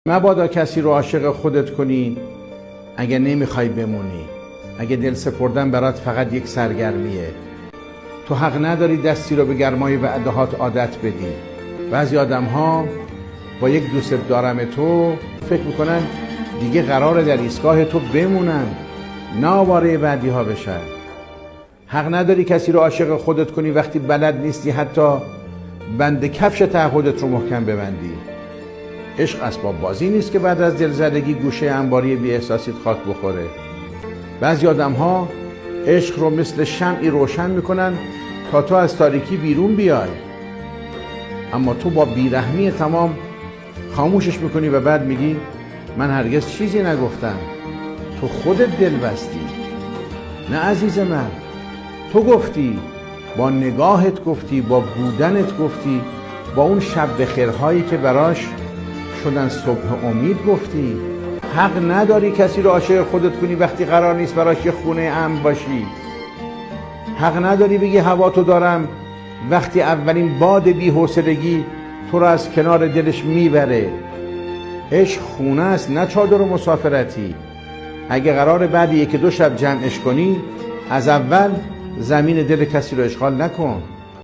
مبادا کسی رو عاشق خودت کنی اگه نمیخوای بمونی، اگه دل سپردن برات فقط یک سرگرمیه. تو حق نداری دستی رو به گرمای وعدهات عادت بدی. بعضی آدم ها با یک دوست دارم تو فکر میکنن دیگه قراره در ایستگاه تو بمونن، نه آواره بعدی ها بشن. حق نداری کسی رو عاشق خودت کنی وقتی بلد نیستی حتی بند کفش تعهدت رو محکم ببندی. عشق اسباب بازی نیست که بعد از دلزدگی گوشه انباری بی احساسیت خاک بخوره. بعضی آدم ها عشق رو مثل شمعی روشن میکنن تا تو از تاریکی بیرون بیای، اما تو با بیرحمی تمام خاموشش میکنی و بعد میگی من هرگز چیزی نگفتم. تو خودت دل بستی. نه عزیز من، تو گفتی، با نگاهت گفتی، با بودنت گفتی، با اون شب بخیرهایی که براش شدن صبح امید گفتی. حق نداری کسی رو عاشق خودت کنی وقتی قرار نیست براش یه خونه امن باشی. حق نداری بگی هوا تو دارم وقتی اولین باد بی‌حوصلگی تو رو از کنار دلش میبره. عشق خونه است، نه چادر و مسافرتی. اگه قرار بعد 1-2 شب جمعش کنی، از اول زمین دل کسی رو اشغال نکن.